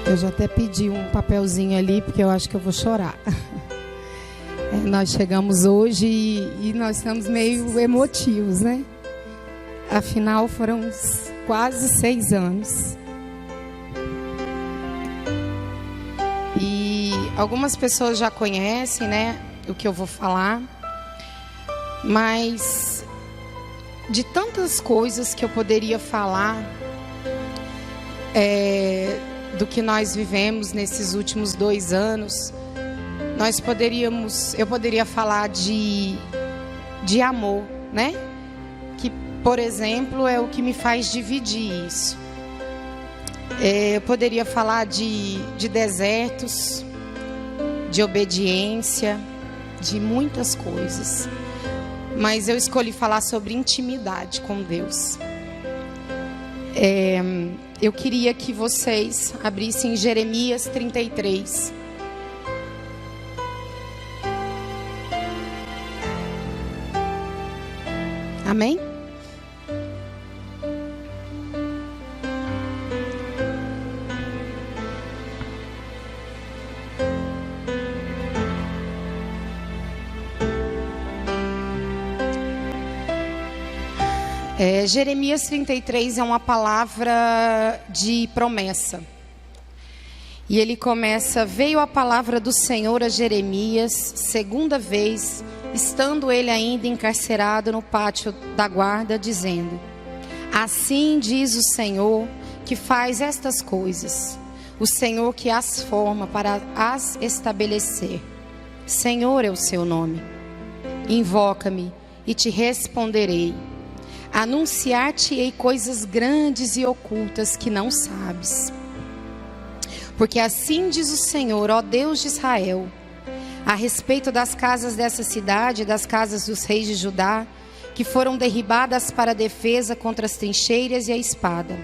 Eu já até pedi um papelzinho ali, porque eu acho que eu vou chorar. Nós chegamos hoje e nós estamos meio emotivos, né? Afinal, foram quase 6 anos. E algumas pessoas já conhecem, né, o que eu vou falar. Mas de tantas coisas que eu poderia falar, do que nós vivemos nesses últimos 2 anos, eu poderia falar de amor, né? Que, por exemplo, é o que me faz dividir isso. Eu poderia falar de desertos, de obediência, de muitas coisas. Mas eu escolhi falar sobre intimidade com Deus. Eu queria que vocês abrissem Jeremias 33. Amém? Jeremias 33 é uma palavra de promessa. E ele começa: veio a palavra do Senhor a Jeremias, segunda vez, estando ele ainda encarcerado no pátio da guarda, dizendo: assim diz o Senhor que faz estas coisas, o Senhor que as forma para as estabelecer. Senhor é o seu nome. Invoca-me e te responderei. Anunciar-te-ei coisas grandes e ocultas que não sabes. Porque assim diz o Senhor, ó Deus de Israel, a respeito das casas dessa cidade, das casas dos reis de Judá, que foram derribadas para a defesa contra as trincheiras e a espada.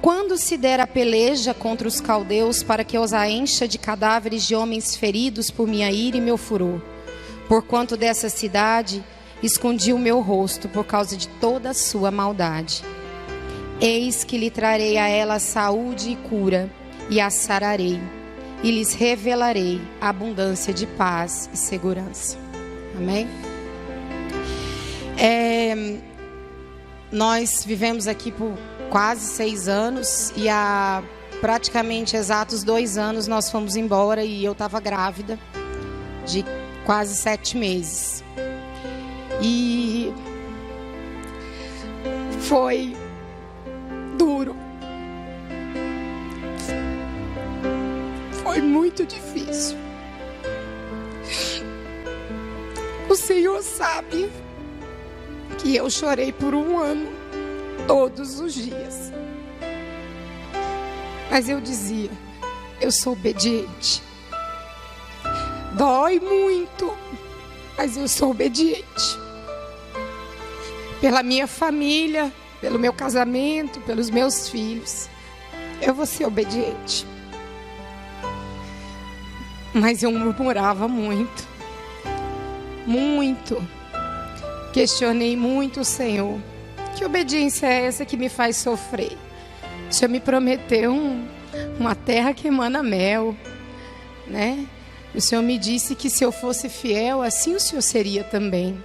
Quando se der a peleja contra os caldeus, para que os a encha de cadáveres de homens feridos por minha ira e meu furor, porquanto dessa cidade escondi o meu rosto por causa de toda a sua maldade. Eis que lhe trarei a ela saúde e cura, e a sararei, e lhes revelarei a abundância de paz e segurança. Amém? Nós vivemos aqui por quase 6 anos, e há praticamente exatos 2 anos nós fomos embora, e eu estava grávida de quase 7 meses. E foi duro, foi muito difícil. O Senhor sabe que eu chorei por 1 ano, todos os dias. Mas eu dizia: eu sou obediente. Dói muito, mas eu sou obediente. Pela minha família, pelo meu casamento, pelos meus filhos, eu vou ser obediente. Mas eu murmurava muito, muito. Questionei muito o Senhor. Que obediência é essa que me faz sofrer? O Senhor me prometeu uma terra que emana mel, né? O Senhor me disse que se eu fosse fiel, assim o Senhor seria também.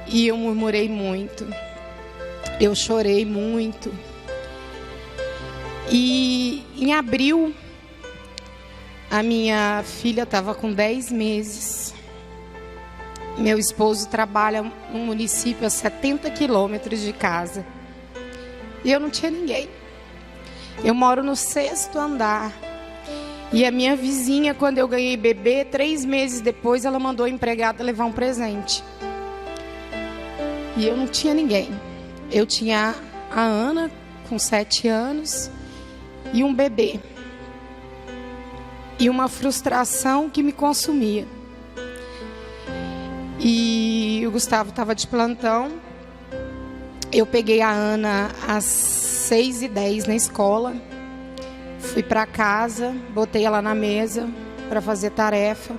E eu murmurei muito. Eu chorei muito. E em abril, a minha filha estava com 10 meses. Meu esposo trabalha num município a 70 quilômetros de casa. E eu não tinha ninguém. Eu moro no 6º andar. E a minha vizinha, quando eu ganhei bebê, 3 meses depois, ela mandou a empregada levar um presente. E eu não tinha ninguém. Eu tinha a Ana, com 7 anos, e um bebê. E uma frustração que me consumia. E o Gustavo estava de plantão. Eu peguei a Ana às 6h10 na escola. Fui para casa, botei ela na mesa para fazer tarefa.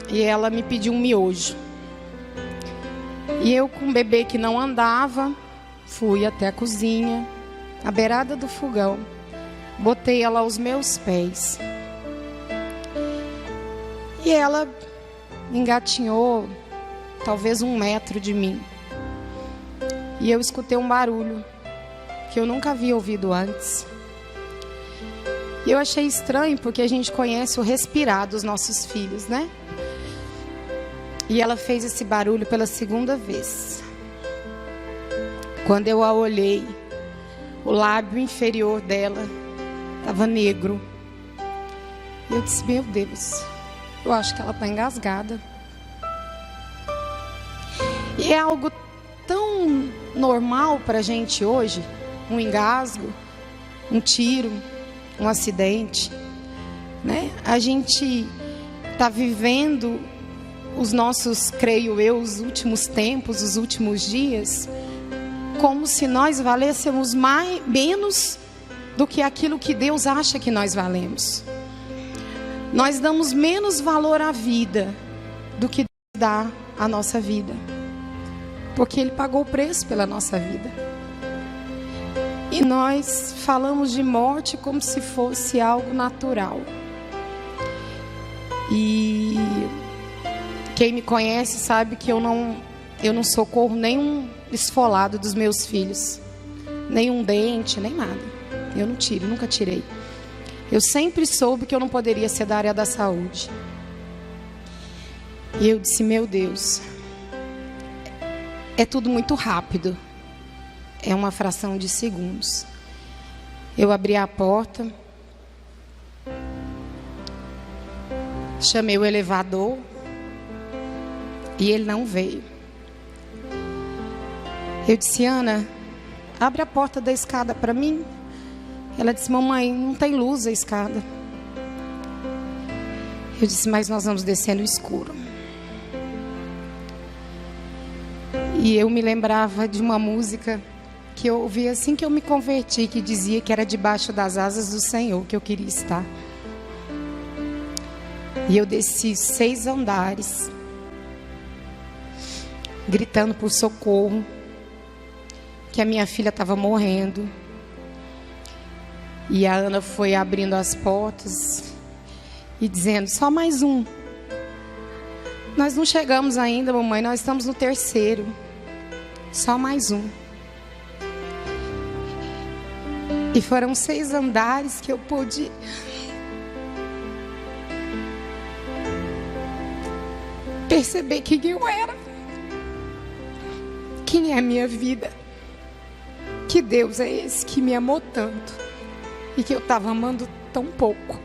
E ela me pediu um miojo. E eu, com um bebê que não andava, fui até a cozinha, à beirada do fogão, botei ela aos meus pés. E ela engatinhou talvez 1 metro de mim. E eu escutei um barulho que eu nunca havia ouvido antes. E eu achei estranho, porque a gente conhece o respirar dos nossos filhos, né? E ela fez esse barulho pela 2ª vez. Quando eu a olhei, o lábio inferior dela estava negro. E eu disse, meu Deus, eu acho que ela está engasgada. E é algo tão normal para a gente hoje, um engasgo, um tiro, um acidente, né? A gente está vivendo os nossos, creio eu, os últimos tempos, os últimos dias, como se nós valêssemos menos do que aquilo que Deus acha que nós valemos. Nós damos menos valor à vida do que Deus dá à nossa vida, porque Ele pagou o preço pela nossa vida. E nós falamos de morte como se fosse algo natural. E quem me conhece sabe que eu não socorro nenhum esfolado dos meus filhos, nenhum dente, nem nada. Eu não tiro, nunca tirei. Eu sempre soube que eu não poderia ser da área da saúde. E eu disse, meu Deus, é tudo muito rápido. É uma fração de segundos. Eu abri a porta, chamei o elevador e ele não veio. Eu disse, Ana, abre a porta da escada para mim. Ela disse, mamãe, não tem luz a escada. Eu disse, mas nós vamos descer no escuro. E eu me lembrava de uma música que eu ouvi assim que eu me converti, que dizia que era debaixo das asas do Senhor que eu queria estar. E eu desci 6 andares, gritando por socorro, que a minha filha estava morrendo. E a Ana foi abrindo as portas e dizendo, só mais um. Nós não chegamos ainda, mamãe, nós estamos no 3º. Só mais um. E foram 6 andares que eu pude perceber quem eu era, quem é a minha vida, que Deus é esse que me amou tanto e que eu estava amando tão pouco,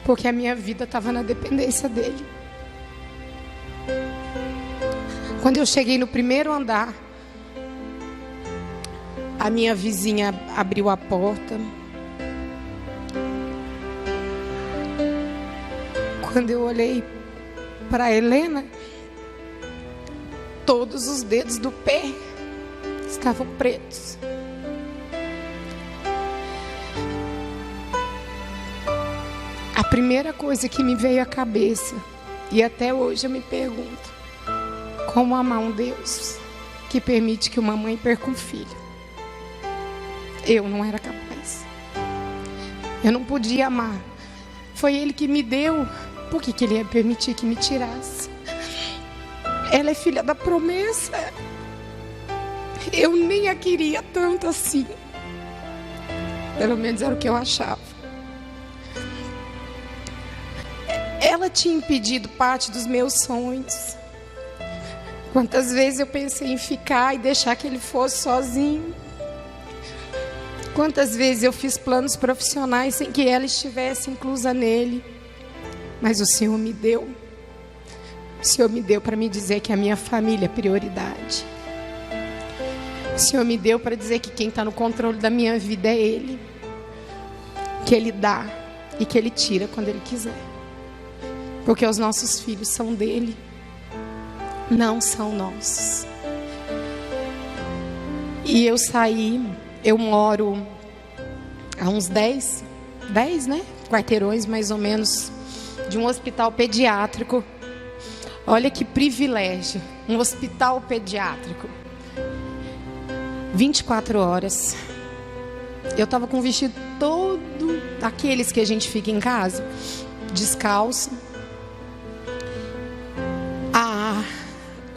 porque a minha vida estava na dependência dele. Quando eu cheguei no 1º andar, a minha vizinha abriu a porta. Quando eu olhei para Helena, todos os dedos do pé estavam pretos. A primeira coisa que me veio à cabeça, e até hoje eu me pergunto, como amar um Deus que permite que uma mãe perca um filho? Eu não era capaz. Eu não podia amar. Foi Ele que me deu. Por que Ele ia permitir que me tirasse? Ela é filha da promessa. Eu nem a queria tanto assim. Pelo menos era o que eu achava. Ela tinha impedido parte dos meus sonhos. Quantas vezes eu pensei em ficar e deixar que ele fosse sozinho. Quantas vezes eu fiz planos profissionais sem que ela estivesse inclusa nele. Mas o Senhor me deu. O Senhor me deu para me dizer que a minha família é prioridade. O Senhor me deu para dizer que quem está no controle da minha vida é Ele. Que Ele dá e que Ele tira quando Ele quiser. Porque os nossos filhos são dEle. Não são nossos. E eu saí, eu moro a uns 10, né? Quarteirões mais ou menos de um hospital pediátrico. Olha que privilégio, um hospital pediátrico. 24 horas. Eu estava com o vestido todo daqueles que a gente fica em casa, descalça.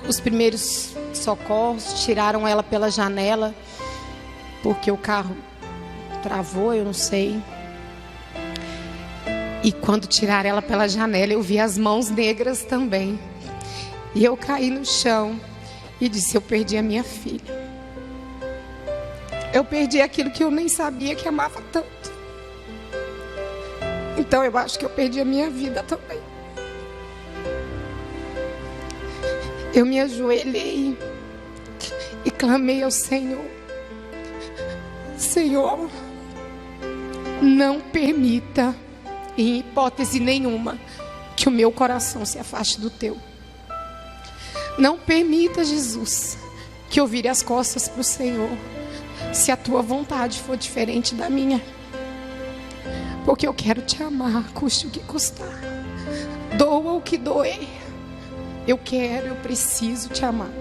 Os primeiros socorros tiraram ela pela janela, porque o carro travou, eu não sei. E quando tiraram ela pela janela, eu vi as mãos negras também. E eu caí no chão e disse: eu perdi a minha filha. Eu perdi aquilo que eu nem sabia que amava tanto. Então eu acho que eu perdi a minha vida também. Eu me ajoelhei e clamei ao Senhor: Senhor, não permita, em hipótese nenhuma, que o meu coração se afaste do teu. Não permita, Jesus, que eu vire as costas para o Senhor, se a tua vontade for diferente da minha. Porque eu quero te amar, custe o que custar, doa o que doer. Eu preciso te amar.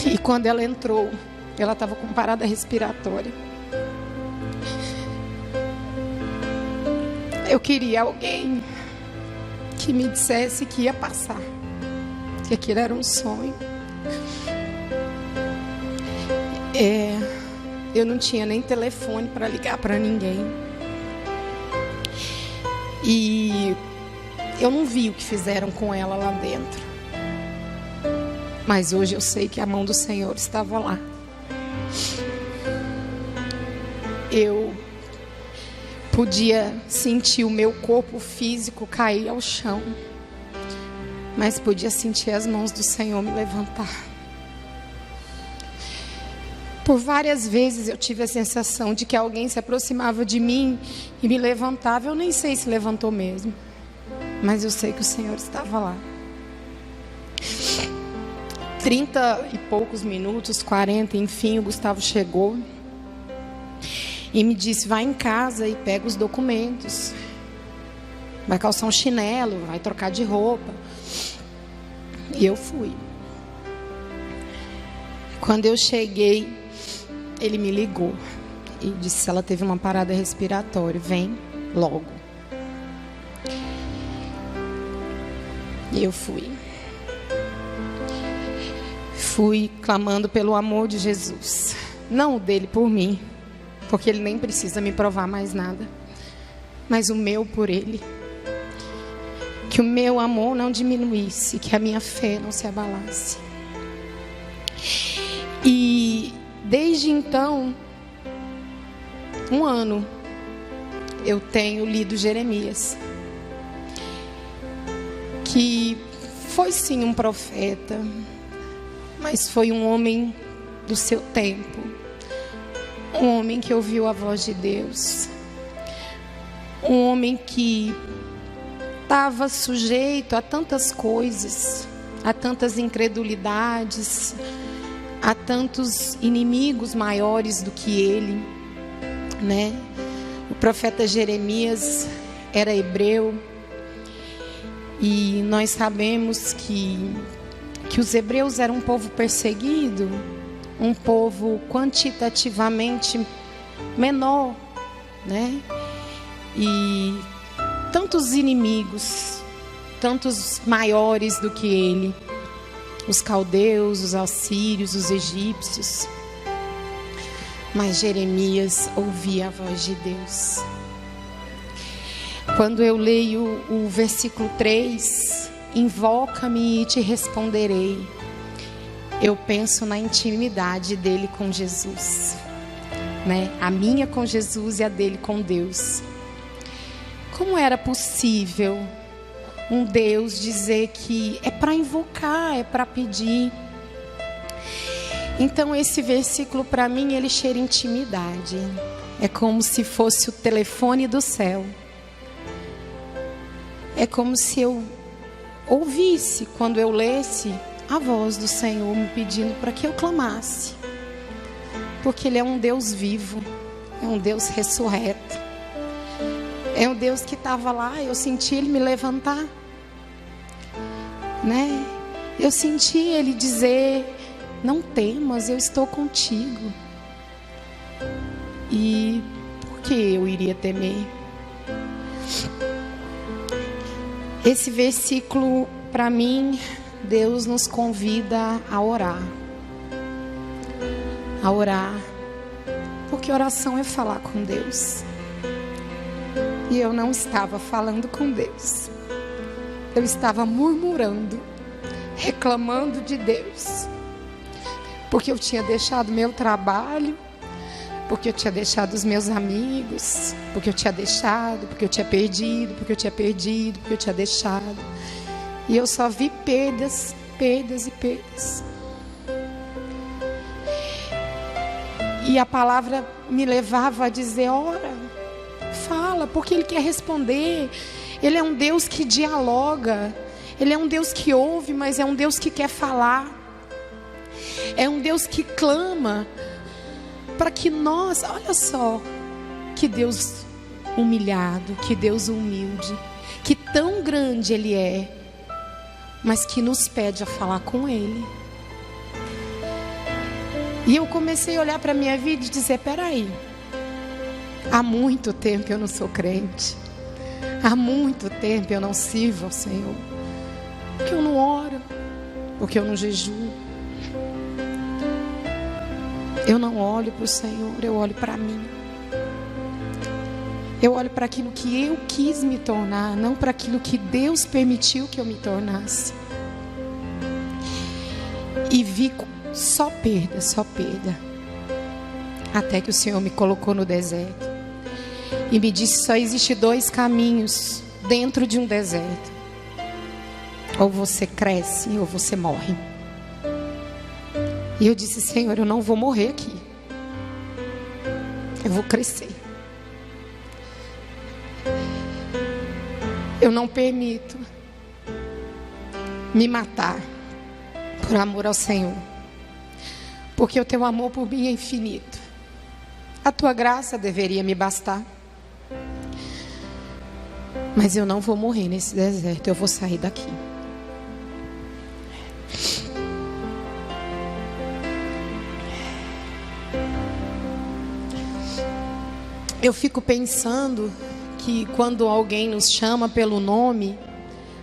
E quando ela entrou, ela estava com parada respiratória. Eu queria alguém que me dissesse que ia passar, que aquilo era um sonho. Eu não tinha nem telefone para ligar para ninguém. E eu não vi o que fizeram com ela lá dentro. Mas hoje eu sei que a mão do Senhor estava lá. Eu podia sentir o meu corpo físico cair ao chão, mas podia sentir as mãos do Senhor me levantar. Por várias vezes eu tive a sensação de que alguém se aproximava de mim e me levantava. Eu nem sei se levantou mesmo, mas eu sei que o Senhor estava lá. 30 e poucos minutos, 40, enfim, o Gustavo chegou e me disse: vai em casa e pega os documentos, vai calçar um chinelo, vai trocar de roupa. E eu fui. Quando eu cheguei, ele me ligou e disse: ela teve uma parada respiratória, vem logo. E eu fui clamando pelo amor de Jesus, não o dele por mim, porque ele nem precisa me provar mais nada, mas o meu por ele. Que o meu amor não diminuísse, que a minha fé não se abalasse. E desde então, 1 ano, eu tenho lido Jeremias, que foi sim um profeta, mas foi um homem do seu tempo, um homem que ouviu a voz de Deus, um homem que estava sujeito a tantas coisas, a tantas incredulidades, a tantos inimigos maiores do que ele, né? O profeta Jeremias era hebreu, e nós sabemos que os hebreus eram um povo perseguido, um povo quantitativamente menor, né? E tantos inimigos, tantos maiores do que ele, os caldeus, os assírios, os egípcios. Mas Jeremias ouvia a voz de Deus. Quando eu leio o versículo 3, invoca-me e te responderei, eu penso na intimidade dele com Jesus, né? A minha com Jesus e a dele com Deus. Como era possível um Deus dizer que é para invocar, é para pedir? Então esse versículo para mim, ele cheira intimidade. É como se fosse o telefone do céu. É como se eu ouvisse, quando eu lesse, a voz do Senhor me pedindo para que eu clamasse. Porque Ele é um Deus vivo, é um Deus ressurreto. É um Deus que estava lá, eu senti Ele me levantar, né? Eu senti Ele dizer: não temas, eu estou contigo. E por que eu iria temer? Esse versículo, para mim, Deus nos convida a orar. A orar. Porque oração é falar com Deus. E eu não estava falando com Deus. Eu estava murmurando, reclamando de Deus. Porque eu tinha deixado meu trabalho, porque eu tinha deixado os meus amigos, porque eu tinha deixado, porque eu tinha perdido, porque eu tinha perdido, porque eu tinha deixado. E eu só vi perdas, perdas e perdas. E a palavra me levava a dizer: ora, fala, porque Ele quer responder. Ele é um Deus que dialoga. Ele é um Deus que ouve, mas é um Deus que quer falar. É um Deus que clama para que nós, olha só, que Deus humilhado, que Deus humilde, que tão grande Ele é, mas que nos pede a falar com Ele. E eu comecei a olhar para a minha vida e dizer: peraí, há muito tempo eu não sou crente, há muito tempo eu não sirvo ao Senhor, porque eu não oro, porque eu não jejuo. Eu não olho para o Senhor, eu olho para mim. Eu olho para aquilo que eu quis me tornar, não para aquilo que Deus permitiu que eu me tornasse. E vi só perda, só perda. Até que o Senhor me colocou no deserto e me disse: só existe 2 caminhos dentro de um deserto. Ou você cresce ou você morre. E eu disse: Senhor, eu não vou morrer aqui. Eu vou crescer. Eu não permito me matar por amor ao Senhor. Porque o teu amor por mim é infinito. A tua graça deveria me bastar. Mas eu não vou morrer nesse deserto. Eu vou sair daqui. Eu fico pensando que quando alguém nos chama pelo nome,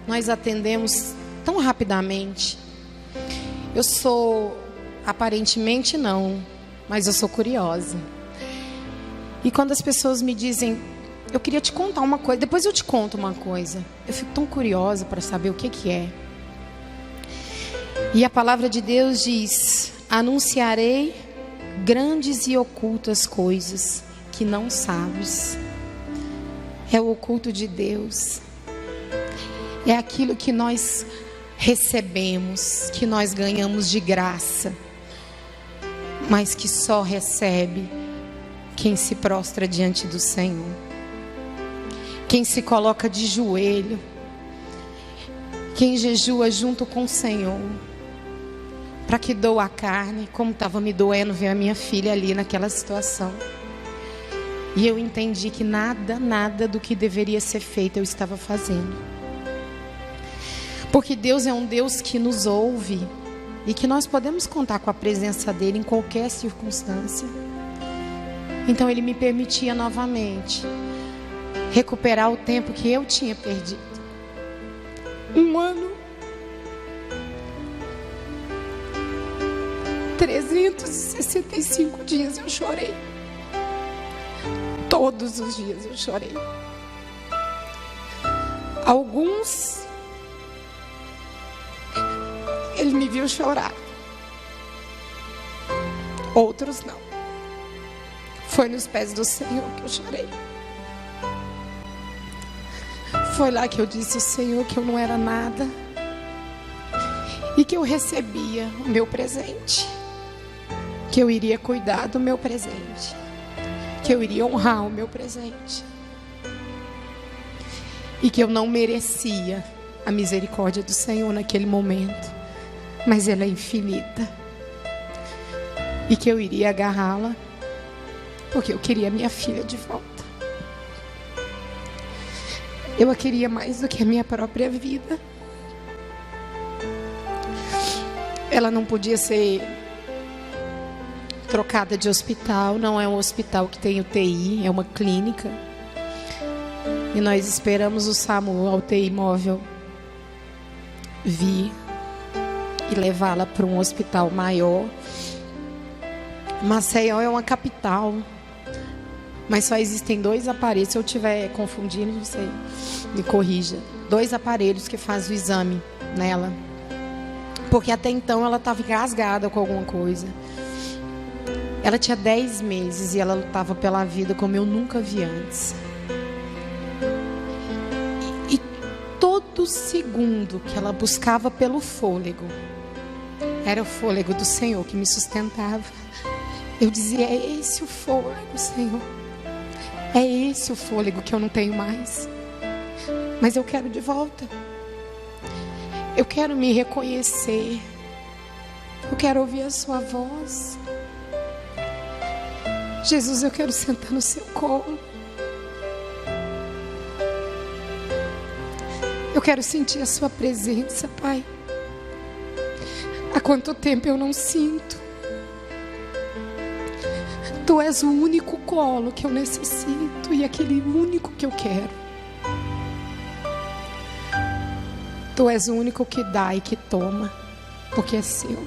nós atendemos tão rapidamente. Eu sou, aparentemente não, mas eu sou curiosa. E quando as pessoas me dizem: eu queria te contar uma coisa, depois eu te conto uma coisa, eu fico tão curiosa para saber o que é. E a palavra de Deus diz: anunciarei grandes e ocultas coisas que não sabes. É o oculto de Deus. É aquilo que nós recebemos, que nós ganhamos de graça, mas que só recebe quem se prostra diante do Senhor, quem se coloca de joelho, quem jejua junto com o Senhor, para que doa a carne, como estava me doendo ver a minha filha ali naquela situação. E eu entendi que nada do que deveria ser feito eu estava fazendo. Porque Deus é um Deus que nos ouve e que nós podemos contar com a presença dEle em qualquer circunstância. Então Ele me permitia novamente recuperar o tempo que eu tinha perdido. 1 ano, 365 dias eu chorei. Todos os dias eu chorei. Alguns, Ele me viu chorar. Outros não. Foi nos pés do Senhor que eu chorei. Foi lá que eu disse ao Senhor que eu não era nada. E que eu recebia o meu presente. Que eu iria cuidar do meu presente. Que eu iria honrar o meu presente. E que eu não merecia a misericórdia do Senhor naquele momento. Mas ela é infinita. E que eu iria agarrá-la. Porque eu queria minha filha de volta. Eu a queria mais do que a minha própria vida. Ela não podia ser trocada de hospital. Não é um hospital que tem UTI, é uma clínica. E nós esperamos o SAMU, a UTI móvel, vir e levá-la para um hospital maior. Maceió é uma capital, mas só existem 2 aparelhos. Se eu estiver confundindo, você me corrija. 2 aparelhos que fazem o exame nela, porque até então ela estava engasgada com alguma coisa. Ela tinha 10 meses e ela lutava pela vida como eu nunca vi antes. E todo segundo que ela buscava pelo fôlego, era o fôlego do Senhor que me sustentava. Eu dizia: é esse o fôlego, Senhor. É esse o fôlego que eu não tenho mais. Mas eu quero de volta. Eu quero me reconhecer. Eu quero ouvir a sua voz. Jesus, eu quero sentar no seu colo. Eu quero sentir a sua presença, Pai. Há quanto tempo eu não sinto. Tu és o único colo que eu necessito e aquele único que eu quero. Tu és o único que dá e que toma, porque é seu.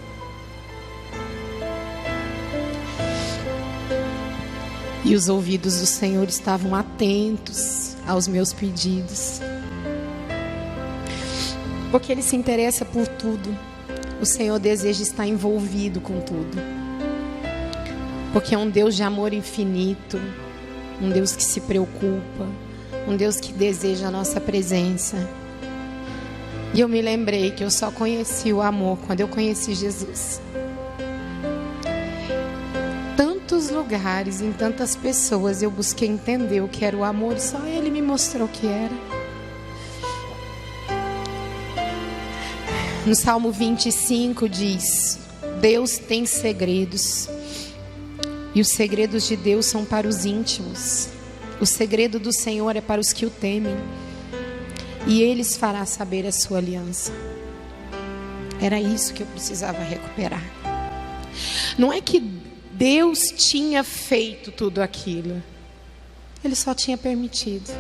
E os ouvidos do Senhor estavam atentos aos meus pedidos, porque Ele se interessa por tudo. O Senhor deseja estar envolvido com tudo, porque é um Deus de amor infinito, um Deus que se preocupa, um Deus que deseja a nossa presença. E eu me lembrei que eu só conheci o amor quando eu conheci Jesus. Tantos lugares, em tantas pessoas, eu busquei entender o que era o amor e só Ele me mostrou o que era. No Salmo 25 diz: Deus tem segredos, e os segredos de Deus são para os íntimos. O segredo do Senhor é para os que o temem, e Ele fará saber a sua aliança. Era isso que eu precisava recuperar. Não é que Deus tinha feito tudo aquilo, Ele só tinha permitido,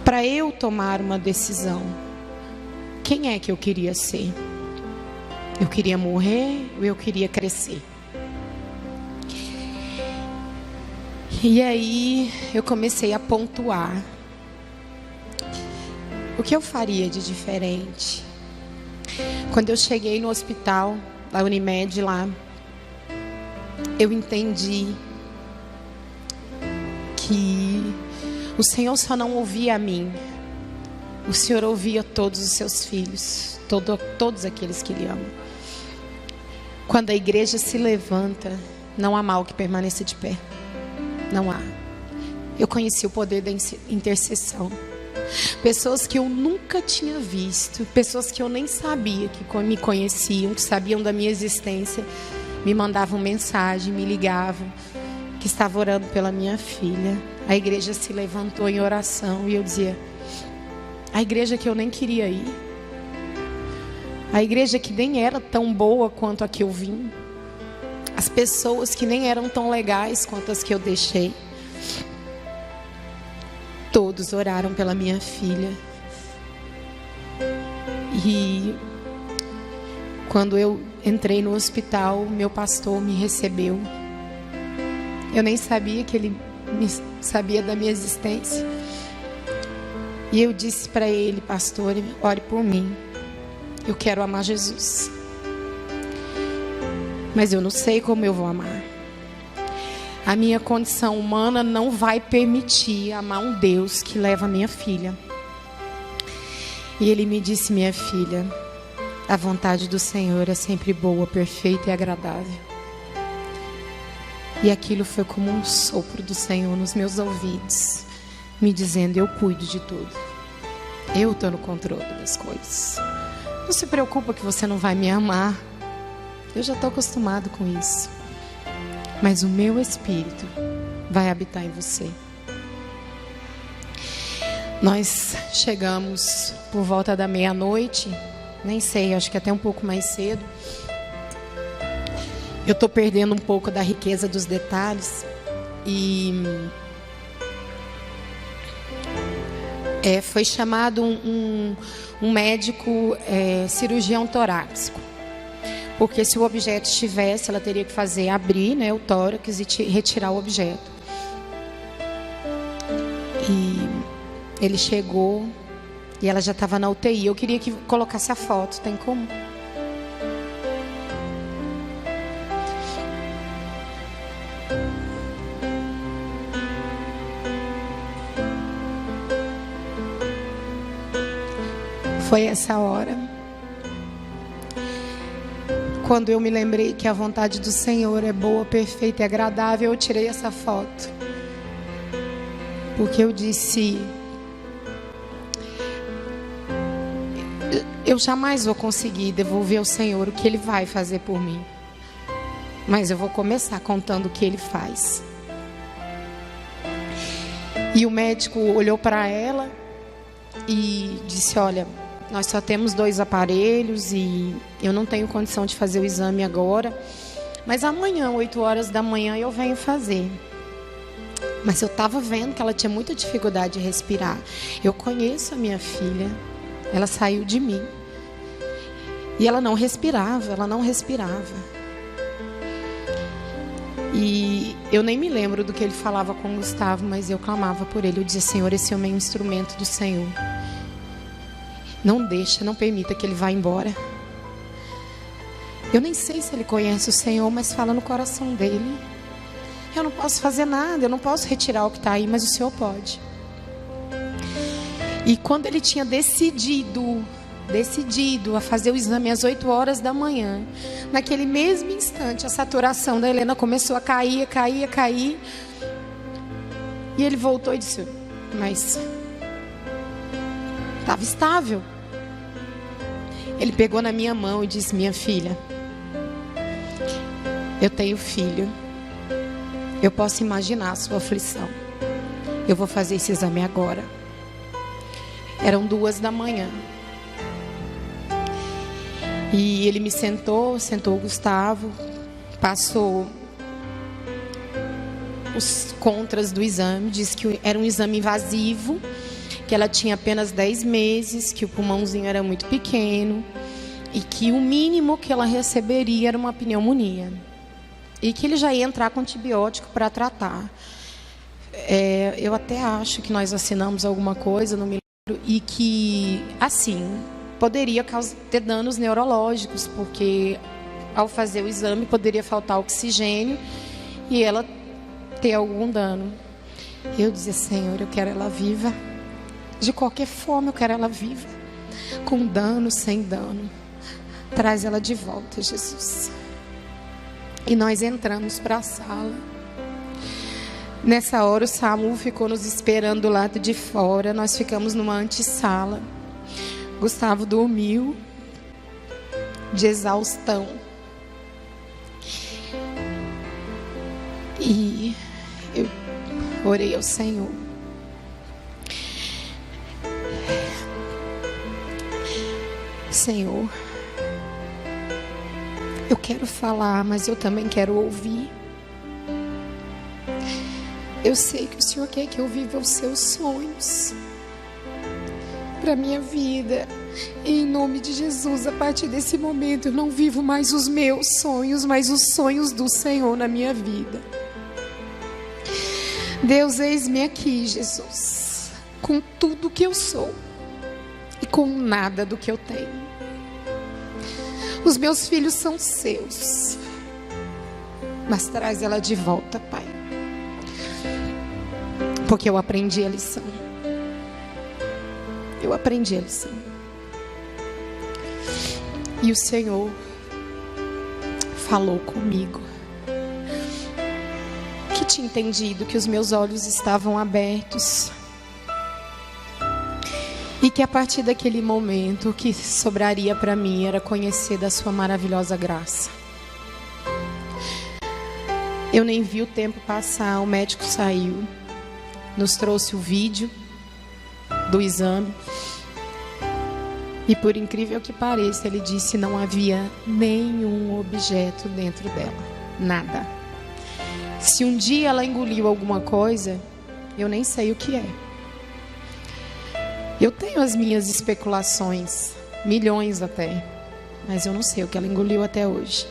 para eu tomar uma decisão. Quem é que eu queria ser? Eu queria morrer ou eu queria crescer? E aí eu comecei a pontuar o que eu faria de diferente. Quando eu cheguei no hospital da Unimed lá, eu entendi que o Senhor só não ouvia a mim, o Senhor ouvia todos os seus filhos, todos aqueles que Ele ama. Quando a igreja se levanta, não há mal que permaneça de pé. Não há. Eu conheci o poder da intercessão. Pessoas que eu nunca tinha visto, pessoas que eu nem sabia que me conheciam, que sabiam da minha existência, me mandavam mensagem, me ligavam, que estavam orando pela minha filha. A igreja se levantou em oração e eu dizia: a igreja que eu nem queria ir, a igreja que nem era tão boa quanto a que eu vim, as pessoas que nem eram tão legais quanto as que eu deixei, todos oraram pela minha filha. E quando eu entrei no hospital, meu pastor me recebeu. Eu nem sabia que ele sabia da minha existência. E eu disse para ele: pastor, ore por mim. Eu quero amar Jesus, mas eu não sei como eu vou amar. A minha condição humana não vai permitir amar um Deus que leva a minha filha. E ele me disse: minha filha, a vontade do Senhor é sempre boa, perfeita e agradável. E aquilo foi como um sopro do Senhor nos meus ouvidos, me dizendo: eu cuido de tudo. Eu estou no controle das coisas. Não se preocupa que você não vai me amar. Eu já estou acostumado com isso. Mas o meu Espírito vai habitar em você. Nós chegamos por volta da meia-noite. Nem sei, acho que até um pouco mais cedo. Eu estou perdendo um pouco da riqueza dos detalhes. E foi chamado um médico cirurgião torácico. Porque se o objeto estivesse, ela teria que abrir, né, o tórax e retirar o objeto. E ele chegou e ela já estava na UTI. Eu queria que colocasse a foto, tem como? Foi essa hora, quando eu me lembrei que a vontade do Senhor é boa, perfeita e agradável, eu tirei essa foto. Porque eu disse, eu jamais vou conseguir devolver ao Senhor o que Ele vai fazer por mim. Mas eu vou começar contando o que Ele faz. E o médico olhou para ela e disse, olha, nós só temos 2 aparelhos e eu não tenho condição de fazer o exame agora. Mas amanhã, 8 horas da manhã, eu venho fazer. Mas eu estava vendo que ela tinha muita dificuldade de respirar. Eu conheço a minha filha. Ela saiu de mim. E ela não respirava, E eu nem me lembro do que ele falava com o Gustavo, mas eu clamava por ele. Eu dizia, Senhor, esse homem é um instrumento do Senhor. Não permita que ele vá embora. Eu nem sei se ele conhece o Senhor, mas fala no coração dele. Eu não posso fazer nada, eu não posso retirar o que está aí, mas o Senhor pode. E quando ele tinha decidido a fazer o exame às 8 horas da manhã, naquele mesmo instante, a saturação da Helena começou a cair. E ele voltou e disse, mas estava estável. Ele pegou na minha mão e disse, minha filha, eu tenho filho. Eu posso imaginar a sua aflição. Eu vou fazer esse exame agora. Eram 2 da manhã. E ele me sentou o Gustavo, passou os contras do exame, disse que era um exame invasivo, que ela tinha apenas 10 meses, que o pulmãozinho era muito pequeno e que o mínimo que ela receberia era uma pneumonia. E que ele já ia entrar com antibiótico para tratar. Eu até acho que nós assinamos alguma coisa, não me lembro, e que, assim, poderia ter danos neurológicos, porque ao fazer o exame poderia faltar oxigênio e ela ter algum dano. Eu dizia, Senhor, eu quero ela viva. De qualquer forma, eu quero ela viva. Com dano, sem dano. Traz ela de volta, Jesus. E nós entramos para a sala. Nessa hora o SAMU ficou nos esperando do lado de fora. Nós ficamos numa antessala. Gustavo dormiu de exaustão. E eu orei ao Senhor. Senhor, eu quero falar, mas eu também quero ouvir. Eu sei que o Senhor quer que eu viva os seus sonhos para minha vida. E em nome de Jesus, a partir desse momento, eu não vivo mais os meus sonhos, mas os sonhos do Senhor na minha vida. Deus, eis-me aqui, Jesus, com tudo que eu sou e com nada do que eu tenho. Os meus filhos são seus, mas traz ela de volta, Pai, porque eu aprendi a lição. Eu aprendi a lição. E o Senhor falou comigo que tinha entendido que os meus olhos estavam abertos e que a partir daquele momento o que sobraria para mim era conhecer da sua maravilhosa graça. Eu nem vi o tempo passar, o médico saiu, nos trouxe o vídeo do exame e, por incrível que pareça, ele disse que não havia nenhum objeto dentro dela. nada. Se um dia ela engoliu alguma coisa, eu nem sei o que é. Eu tenho as minhas especulações, milhões até, mas eu não sei o que ela engoliu até hoje.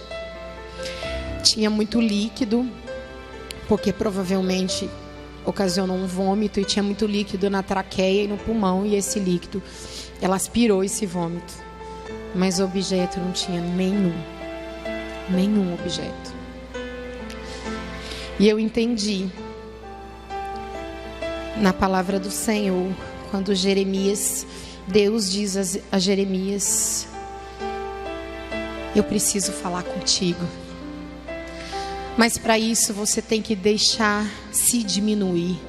Tinha muito líquido, porque provavelmente ocasionou um vômito, e tinha muito líquido na traqueia e no pulmão, e esse líquido, ela aspirou esse vômito. Mas o objeto não tinha nenhum objeto. E eu entendi na palavra do Senhor, quando Deus diz a Jeremias: eu preciso falar contigo. Mas para isso você tem que deixar se diminuir.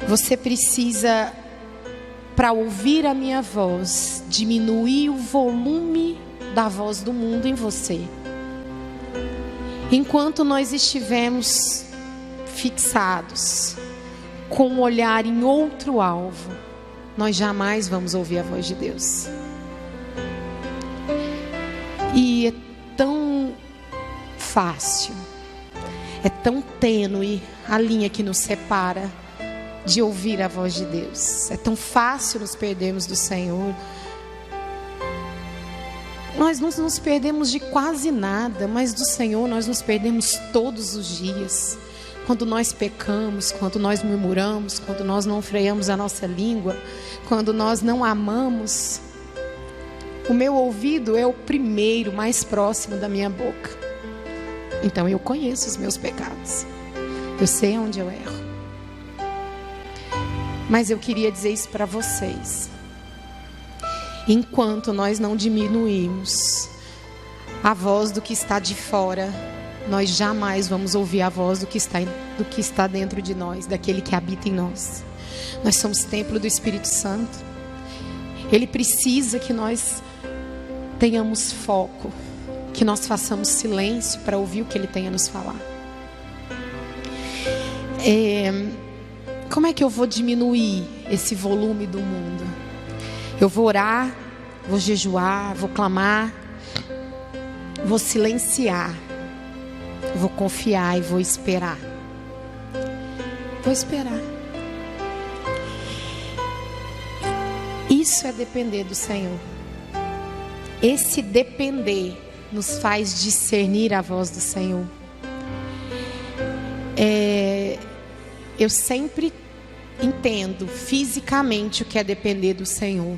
Você precisa, para ouvir a minha voz, diminuir o volume da voz do mundo em você. Enquanto nós estivermos fixados com um olhar em outro alvo, nós jamais vamos ouvir a voz de Deus. E é tão fácil, é tão tênue a linha que nos separa de ouvir a voz de Deus. É tão fácil nos perdermos do Senhor. Nós não nos perdemos de quase nada, mas do Senhor nós nos perdemos todos os dias. Quando nós pecamos, quando nós murmuramos, quando nós não freamos a nossa língua, quando nós não amamos. O meu ouvido é o primeiro, mais próximo da minha boca. Então eu conheço os meus pecados. Eu sei onde eu erro. Mas eu queria dizer isso para vocês. Enquanto nós não diminuirmos a voz do que está de fora, nós jamais vamos ouvir a voz do que está dentro de nós, daquele que habita em nós. Nós somos templo do Espírito Santo. Ele precisa que nós tenhamos foco, que nós façamos silêncio para ouvir o que Ele tem a nos falar. Como é que eu vou diminuir esse volume do mundo? Eu vou orar, vou jejuar, vou clamar, vou silenciar, vou confiar e vou esperar. Vou esperar. Isso é depender do Senhor. Esse depender nos faz discernir a voz do Senhor. Eu sempre entendo fisicamente o que é depender do Senhor.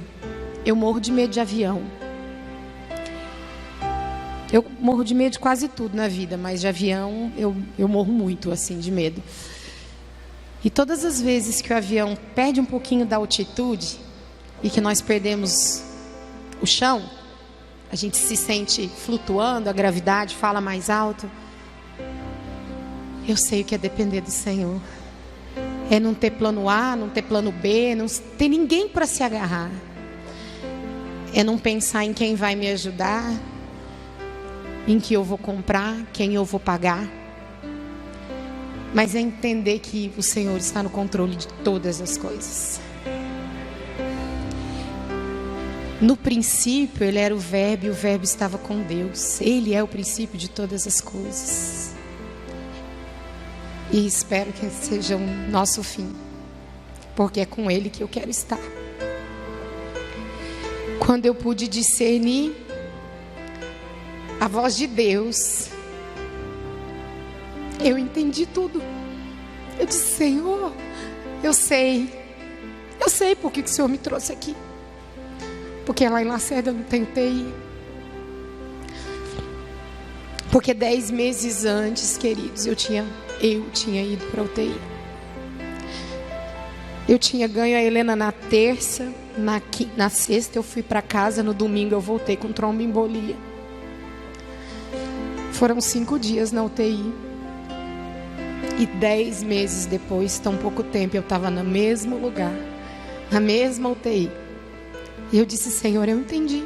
Eu morro de medo de avião. Eu morro de medo de quase tudo na vida, mas de avião eu morro muito assim de medo. E todas as vezes que o avião perde um pouquinho da altitude e que nós perdemos o chão, a gente se sente flutuando, a gravidade fala mais alto. Eu sei o que é depender do Senhor. É não ter plano A, não ter plano B, não ter ninguém para se agarrar. É não pensar em quem vai me ajudar, em que eu vou comprar, quem eu vou pagar. Mas é entender que o Senhor está no controle de todas as coisas. No princípio, Ele era o Verbo e o Verbo estava com Deus. Ele é o princípio de todas as coisas. E espero que seja o nosso fim, porque é com Ele que eu quero estar. Quando eu pude discernir a voz de Deus, eu entendi tudo. Eu disse: Senhor, eu sei por que o Senhor me trouxe aqui. Porque lá em Lacerda eu não tentei. Porque 10 meses antes, queridos, eu tinha ido para a UTI. Eu tinha ganho a Helena na terça, na sexta eu fui para casa, no domingo eu voltei com tromboembolia. Foram 5 dias na UTI. E 10 meses depois, tão pouco tempo, eu estava no mesmo lugar, na mesma UTI. E eu disse: Senhor, eu entendi.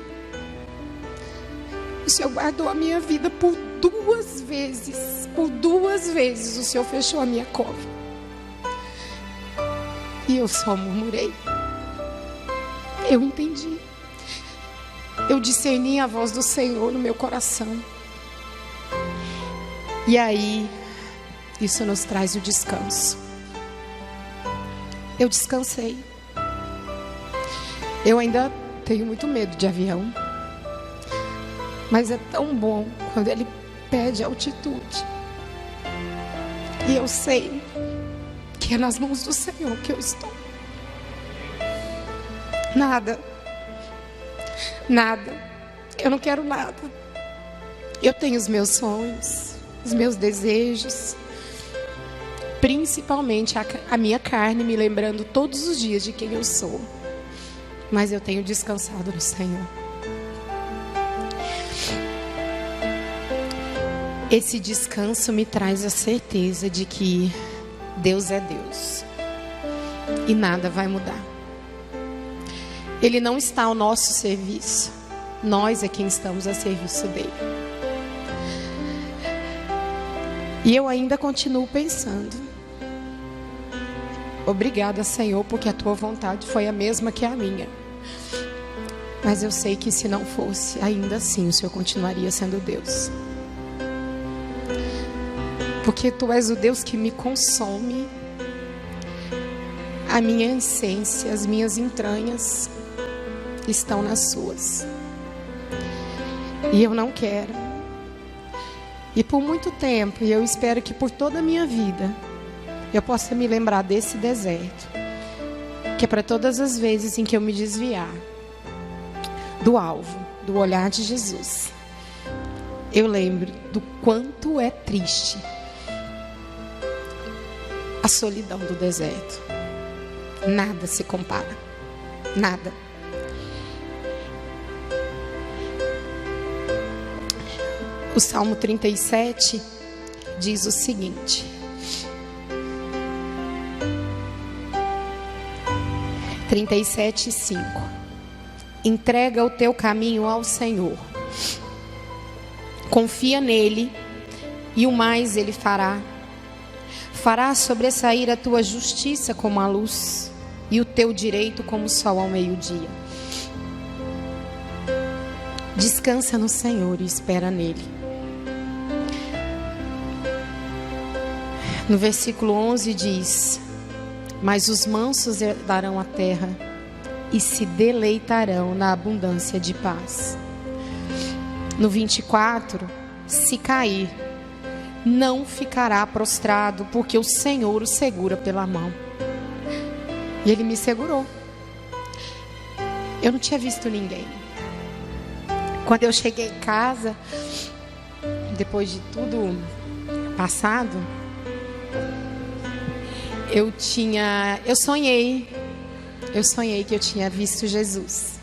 O Senhor guardou a minha vida por 2 vezes. Por 2 vezes o Senhor fechou a minha cova. E eu só murmurei. Eu entendi. Eu discerni a voz do Senhor no meu coração. E aí, isso nos traz o descanso. Eu descansei. Eu ainda tenho muito medo de avião. Mas é tão bom quando ele pede altitude. E eu sei que é nas mãos do Senhor que eu estou. Nada. Eu não quero nada. Eu tenho os meus sonhos, os meus desejos. Principalmente a minha carne me lembrando todos os dias de quem eu sou. Mas eu tenho descansado no Senhor. Esse descanso me traz a certeza de que Deus é Deus. E nada vai mudar. Ele não está ao nosso serviço. Nós é quem estamos a serviço dele. E eu ainda continuo pensando. Obrigada, Senhor, porque a tua vontade foi a mesma que a minha. Mas eu sei que se não fosse, ainda assim o Senhor continuaria sendo Deus. Porque tu és o Deus que me consome. A minha essência, as minhas entranhas estão nas suas. E eu não quero. E por muito tempo, e eu espero que por toda a minha vida, eu possa me lembrar desse deserto. Que é para todas as vezes em que eu me desviar do alvo, do olhar de Jesus, eu lembro do quanto é triste a solidão do deserto. Nada se compara. Nada. O Salmo 37 diz o seguinte: 37:5. Entrega o teu caminho ao Senhor. Confia nele e o mais ele fará. Fará sobressair a tua justiça como a luz e o teu direito como o sol ao meio-dia. Descansa no Senhor e espera nele. No versículo 11 diz: mas os mansos herdarão a terra e se deleitarão na abundância de paz. No 24, se cair, não ficará prostrado, porque o Senhor o segura pela mão. E ele me segurou. Eu não tinha visto ninguém. Quando eu cheguei em casa, depois de tudo passado, eu sonhei que eu tinha visto Jesus.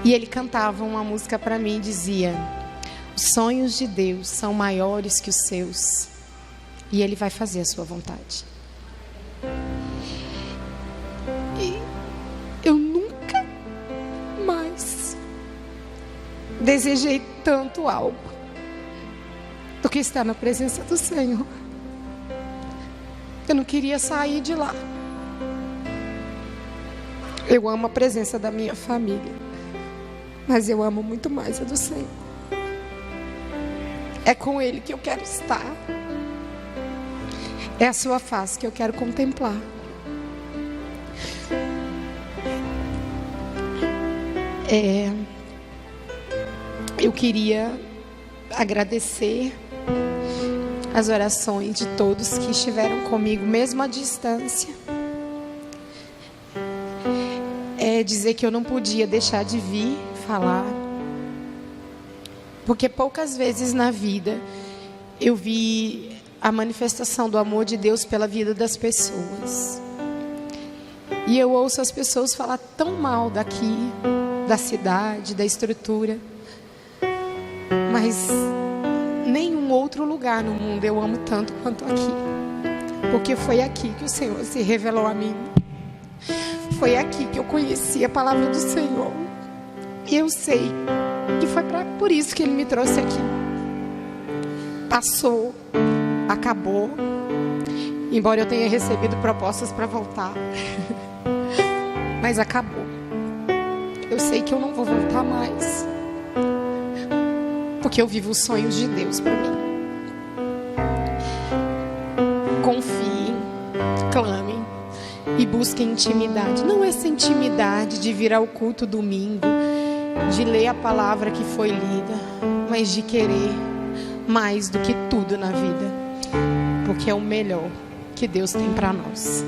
E ele cantava uma música para mim e dizia: os sonhos de Deus são maiores que os seus, e ele vai fazer a sua vontade. E eu nunca mais desejei tanto algo do que estar na presença do Senhor. Eu não queria sair de lá. Eu amo a presença da minha família, mas eu amo muito mais a do Senhor. É com Ele que eu quero estar. É a sua face que eu quero contemplar. Eu queria agradecer as orações de todos que estiveram comigo, mesmo à distância. Dizer que eu não podia deixar de vir falar, porque poucas vezes na vida eu vi a manifestação do amor de Deus pela vida das pessoas. E eu ouço as pessoas falar tão mal daqui, da cidade, da estrutura, mas nenhum outro lugar no mundo eu amo tanto quanto aqui, porque foi aqui que o Senhor se revelou a mim. Foi aqui que eu conheci a palavra do Senhor. E eu sei que foi por isso que Ele me trouxe aqui. Passou, acabou. Embora eu tenha recebido propostas para voltar. Mas acabou. Eu sei que eu não vou voltar mais. Porque eu vivo os sonhos de Deus para mim. clamem e busquem intimidade. Não essa intimidade de vir ao culto domingo, de ler a palavra que foi lida, mas de querer mais do que tudo na vida, porque é o melhor que Deus tem para nós.